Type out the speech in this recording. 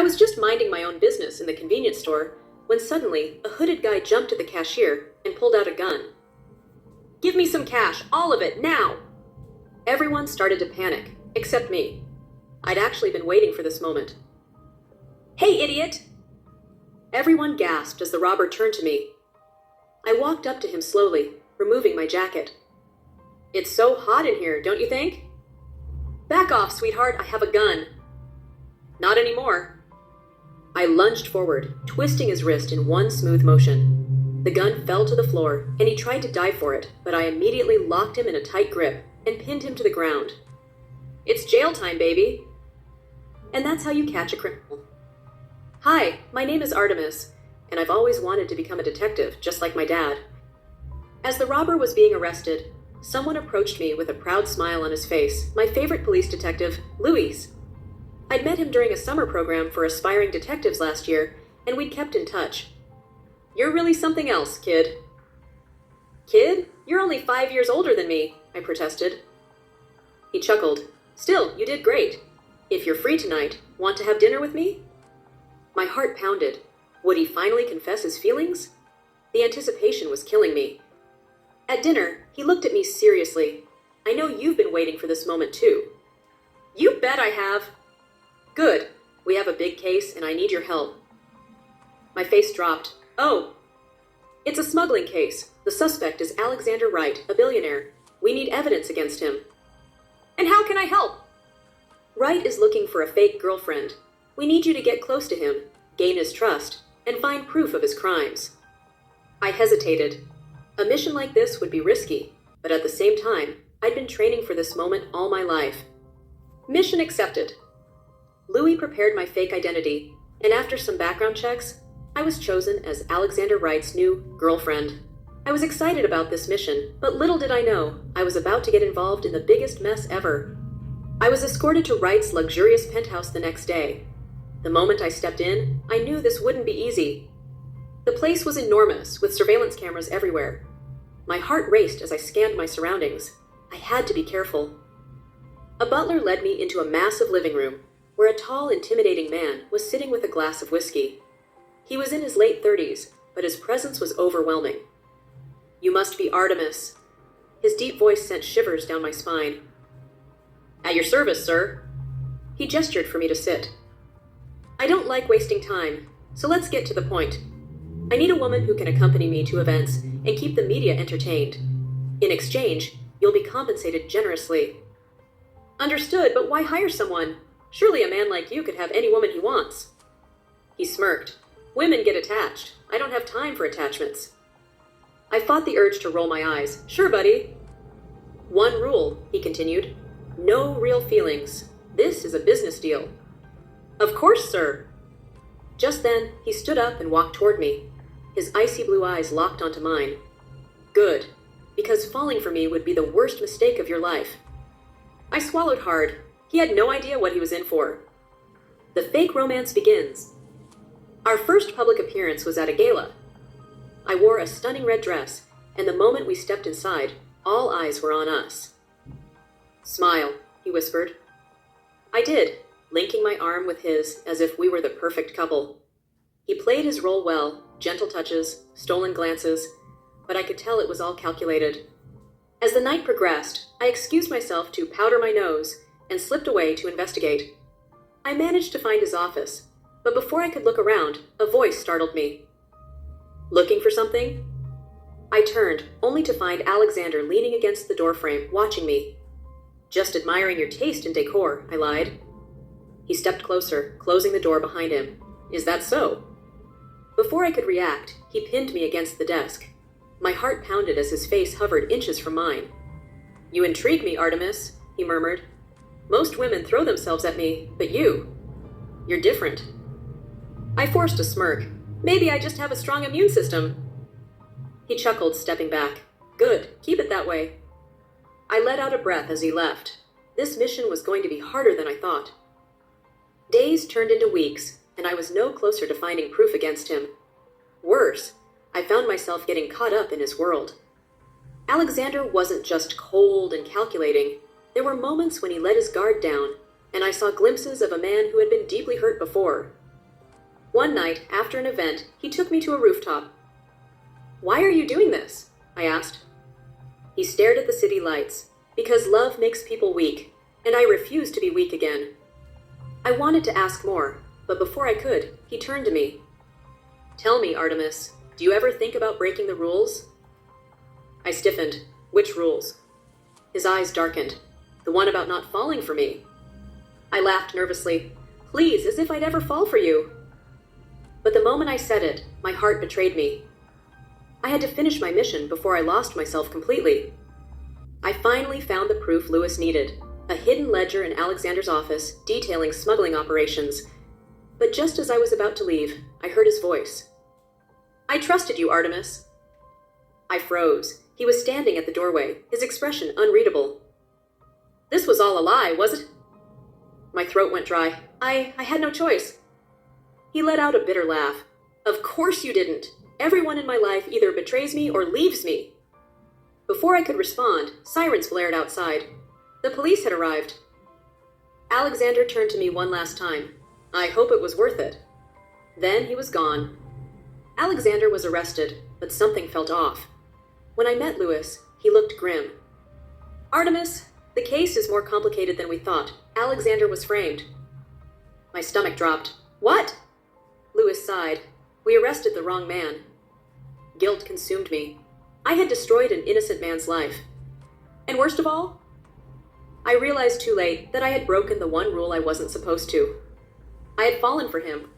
I was just minding my own business in the convenience store when suddenly a hooded guy jumped to the cashier and pulled out a gun. "Give me some cash, all of it, now!" Everyone started to panic, except me. I'd actually been waiting for this moment. "Hey, idiot!" Everyone gasped as the robber turned to me. I walked up to him slowly, removing my jacket. "It's so hot in here, don't you think?" "Back off, sweetheart, I have a gun." "Not anymore." I lunged forward, twisting his wrist in one smooth motion. The gun fell to the floor, and he tried to dive for it, but I immediately locked him in a tight grip and pinned him to the ground. "It's jail time, baby." And that's how you catch a criminal. Hi, my name is Artemis, and I've always wanted to become a detective, just like my dad. As the robber was being arrested, someone approached me with a proud smile on his face, my favorite police detective, Louis. I'd met him during a summer program for aspiring detectives last year, and we'd kept in touch. "You're really something else, kid." "Kid? You're only 5 years older than me," I protested. He chuckled. "Still, you did great. If you're free tonight, want to have dinner with me?" My heart pounded. Would he finally confess his feelings? The anticipation was killing me. At dinner, he looked at me seriously. "I know you've been waiting for this moment too." "You bet I have." "Good. We have a big case and I need your help." My face dropped. "Oh. It's a smuggling case. The suspect is Alexander Wright, a billionaire. We need evidence against him." "And how can I help?" "Wright is looking for a fake girlfriend. We need you to get close to him, gain his trust, and find proof of his crimes." I hesitated. A mission like this would be risky, but at the same time, I'd been training for this moment all my life. Mission accepted. Louis prepared my fake identity, and after some background checks, I was chosen as Alexander Wright's new girlfriend. I was excited about this mission, but little did I know I was about to get involved in the biggest mess ever. I was escorted to Wright's luxurious penthouse the next day. The moment I stepped in, I knew this wouldn't be easy. The place was enormous, with surveillance cameras everywhere. My heart raced as I scanned my surroundings. I had to be careful. A butler led me into a massive living room, where a tall, intimidating man was sitting with a glass of whiskey. He was in his late 30s, but his presence was overwhelming. "You must be Artemis." His deep voice sent shivers down my spine. "At your service, sir." He gestured for me to sit. "I don't like wasting time, so let's get to the point. I need a woman who can accompany me to events and keep the media entertained. In exchange, you'll be compensated generously." "Understood, but why hire someone? Surely a man like you could have any woman he wants." He smirked. "Women get attached. I don't have time for attachments." I fought the urge to roll my eyes. "Sure, buddy." "One rule," he continued. "No real feelings. This is a business deal." "Of course, sir." Just then, he stood up and walked toward me. His icy blue eyes locked onto mine. Good, because falling for me would be the worst mistake of your life. I swallowed hard. He had no idea what he was in for. The fake romance begins. Our first public appearance was at a gala. I wore a stunning red dress, and the moment we stepped inside, all eyes were on us. "Smile," he whispered. I did, linking my arm with his as if we were the perfect couple. He played his role well, gentle touches, stolen glances, but I could tell it was all calculated. As the night progressed, I excused myself to powder my nose and slipped away to investigate. I managed to find his office, but before I could look around, a voice startled me. "Looking for something?" I turned, only to find Alexander leaning against the doorframe, watching me. "Just admiring your taste in decor," I lied. He stepped closer, closing the door behind him. "Is that so?" Before I could react, he pinned me against the desk. My heart pounded as his face hovered inches from mine. "You intrigue me, Artemis," he murmured. "Most women throw themselves at me, but you're different." I forced a smirk. "Maybe I just have a strong immune system." He chuckled, stepping back. "Good, keep it that way." I let out a breath as he left. This mission was going to be harder than I thought. Days turned into weeks, and I was no closer to finding proof against him. Worse, I found myself getting caught up in his world. Alexander wasn't just cold and calculating. There were moments when he let his guard down, and I saw glimpses of a man who had been deeply hurt before. One night, after an event, he took me to a rooftop. "Why are you doing this?" I asked. He stared at the city lights. "Because love makes people weak, and I refuse to be weak again." I wanted to ask more, but before I could, he turned to me. "Tell me, Artemis, do you ever think about breaking the rules?" I stiffened. "Which rules?" His eyes darkened. "The one about not falling for me." I laughed nervously. "Please, as if I'd ever fall for you." But the moment I said it, my heart betrayed me. I had to finish my mission before I lost myself completely. I finally found the proof Lewis needed, a hidden ledger in Alexander's office detailing smuggling operations. But just as I was about to leave, I heard his voice. "I trusted you, Artemis." I froze. He was standing at the doorway, his expression unreadable. "This was all a lie, was it?" My throat went dry. I had no choice. He let out a bitter laugh. "Of course you didn't. Everyone in my life either betrays me or leaves me." Before I could respond, sirens blared outside. The police had arrived. Alexander turned to me one last time. I hope it was worth it. Then he was gone. Alexander was arrested, but something felt off. When I met Lewis, he looked grim. "Artemis, the case is more complicated than we thought. Alexander was framed." My stomach dropped. "What?" Lewis sighed. "We arrested the wrong man." Guilt consumed me. I had destroyed an innocent man's life. And worst of all, I realized too late that I had broken the one rule I wasn't supposed to. I had fallen for him,